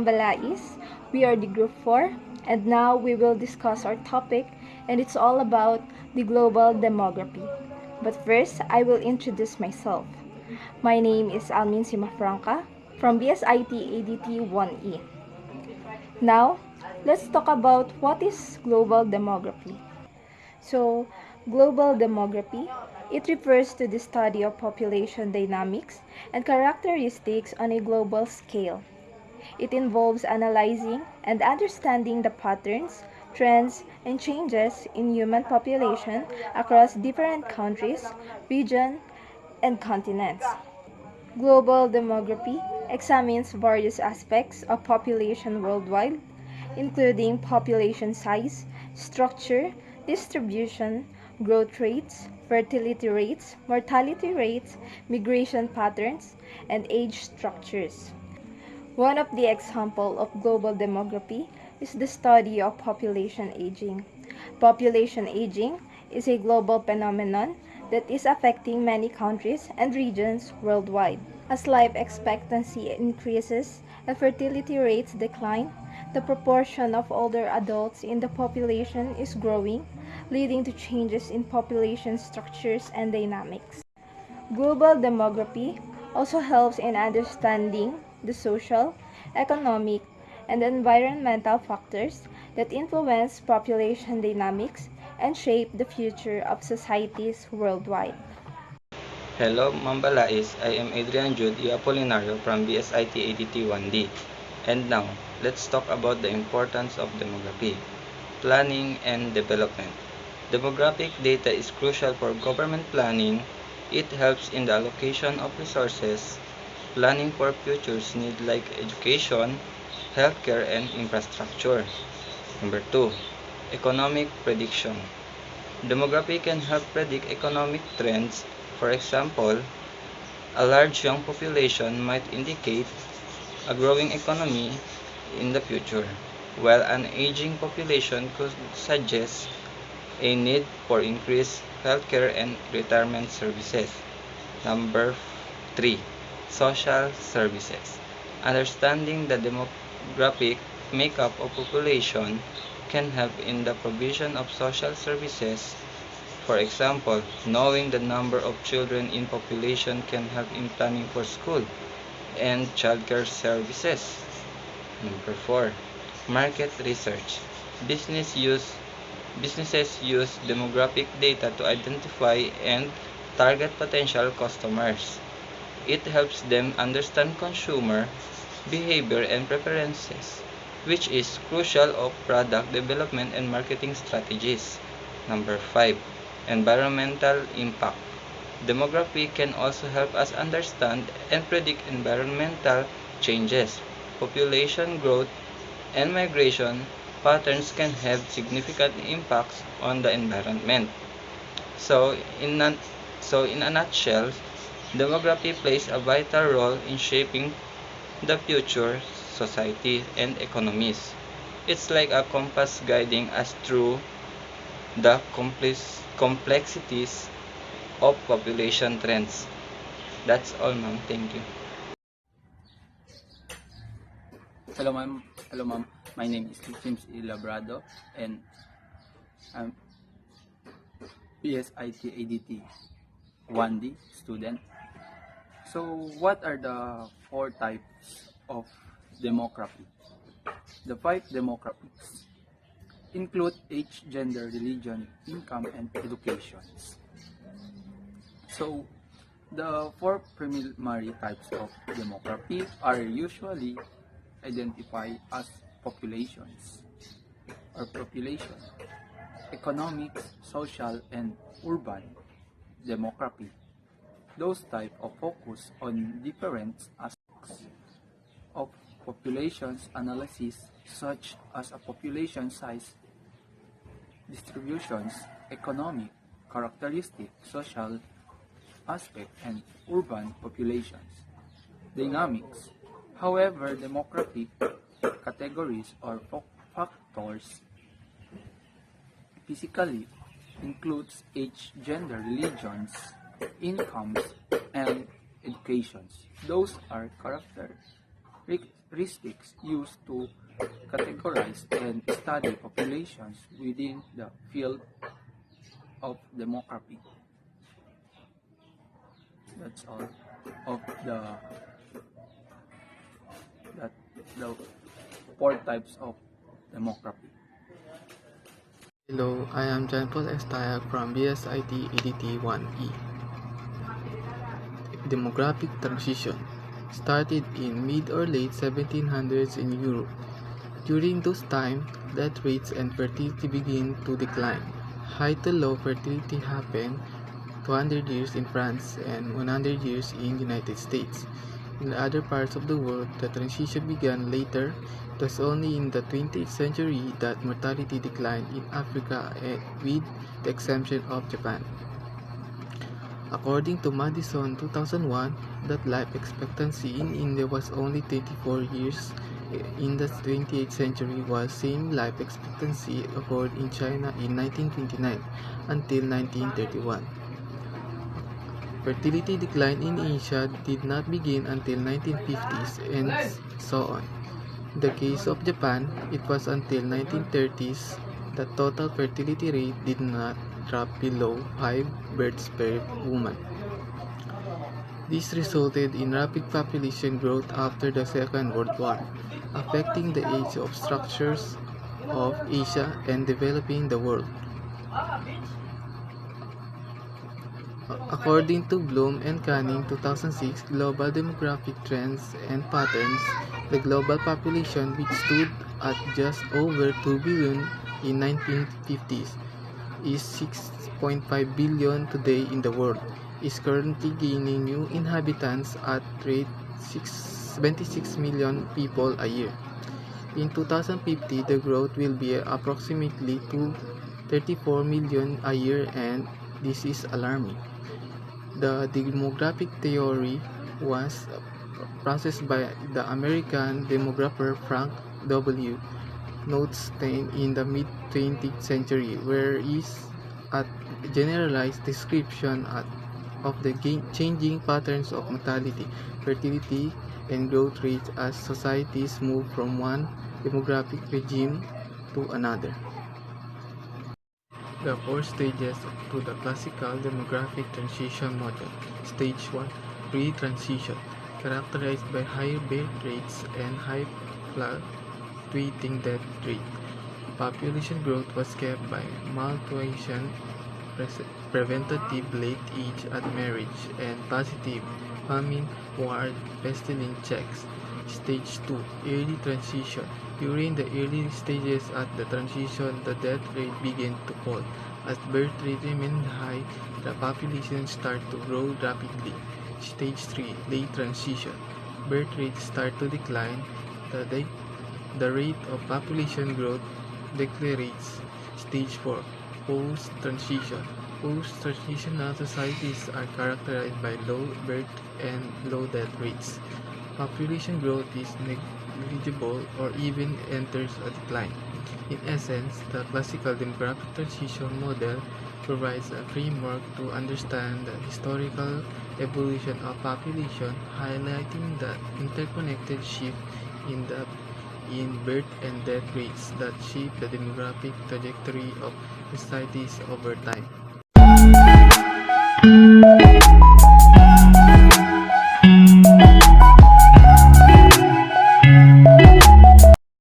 Mambalais. We are the group 4 and now we will discuss our topic, and it's all about the global demography. But first, I will introduce myself. My name is Almin Simafranca from Bsit-Adt 1E. Now, let's talk about what is global demography. So, global demography, it refers to the study of population dynamics and characteristics on a global scale. It involves analyzing and understanding the patterns, trends, and changes in human population across different countries, regions, and continents. Global demography examines various aspects of population worldwide, including population size, structure, distribution, growth rates, fertility rates, mortality rates, migration patterns, and age structures. One of the examples of global demography is the study of population aging. Population aging is a global phenomenon that is affecting many countries and regions worldwide. As life expectancy increases and fertility rates decline, the proportion of older adults in the population is growing, leading to changes in population structures and dynamics. Global demography also helps in understanding the social, economic, and environmental factors that influence population dynamics and shape the future of societies worldwide. Hello, Mambalais. I am Adrian Jude E. Apolinario from BSIT ADT 1D. And now, let's talk about the importance of demography, planning, and development. Demographic data is crucial for government planning. It helps in the allocation of resources, planning for future needs like education, healthcare, and infrastructure. Number 2, economic prediction. Demography can help predict economic trends. For example, a large young population might indicate a growing economy in the future, while an aging population could suggest a need for increased healthcare and retirement services. Number 3. Social services. Understanding the demographic makeup of population can help in the provision of social services. For example, knowing the number of children in population can help in planning for school and childcare services. Number 4. Market research. Businesses use demographic data to identify and target potential customers. It helps them understand consumer behavior and preferences, which is crucial of product development and marketing strategies. Number 5. Environmental impact. Demography can also help us understand and predict environmental changes. Population growth and migration patterns can have significant impacts on the environment. So, in a nutshell, demography plays a vital role in shaping the future society and economies. It's like a compass guiding us through the complexities of population trends. That's all, ma'am. Thank you. Hello, ma'am. Hello, ma'am. My name is James E. Labrado, and I'm PSIT ADT 1D student. So, what are the 4 types of demography? The 5 demographics include age, gender, religion, income, and educations. So, the 4 primary types of demography are usually identified as populations or population, economics, social, and urban demography. Those type of focus on different aspects of populations analysis, such as a population size, distributions, economic characteristic, social aspect, and urban populations dynamics. However, demographic categories or factors physically includes age, gender, religions, incomes, and educations. Those are characteristics used to categorize and study populations within the field of demography. That's all of the four types of demography. Hello, I am John Paul Estaya from Bsit-Adt 1E. Demographic transition started in mid or late 1700s in Europe. During those times, death rates and fertility began to decline. High to low fertility happened 200 years in France and 100 years in the United States. In other parts of the world, the transition began later. It was only in the 20th century that mortality declined in Africa with the exception of Japan. According to Madison 2001, that life expectancy in India was only 34 years. In the 20th century was same life expectancy occurred in China in 1929 until 1931. Fertility decline in Asia did not begin until 1950s and so on. In the case of Japan, it was until 1930s that total fertility rate did not drop below 5 births per woman. This resulted in rapid population growth after the Second World War, affecting the age of structures of Asia and developing the world. According to Bloom and Canning 2006 Global Demographic Trends and Patterns, the global population, which stood at just over 2 billion in 1950s, is 6.5 billion today in the world, is currently gaining new inhabitants at rate 26 million people a year. In 2050, the growth will be approximately 34 million a year, and this is alarming. The demographic theory was processed by the American demographer Frank W. Notenstein in the mid-20th century, where is a generalized description of the changing patterns of mortality, fertility, and growth rates as societies move from one demographic regime to another. The four stages to the classical demographic transition model. Stage 1, pre-transition, characterized by higher birth rates and high fluctuating death rate. Population growth was kept by malnutrition, preventative late age at marriage, and positive famine ward pestilence checks. Stage 2, early transition. During the early stages at the transition, the death rate began to fall. As birth rate remained high, the population started to grow rapidly. Stage 3, late transition. Birth rates start to decline. The rate of population growth decelerates. Stage 4, post-transition. Post-transitional societies are characterized by low birth and low death rates. Population growth is negligible or even enters a decline. In essence, the classical demographic transition model provides a framework to understand the historical evolution of population, highlighting the interconnected shift in birth and death rates that shape the demographic trajectory of societies over time.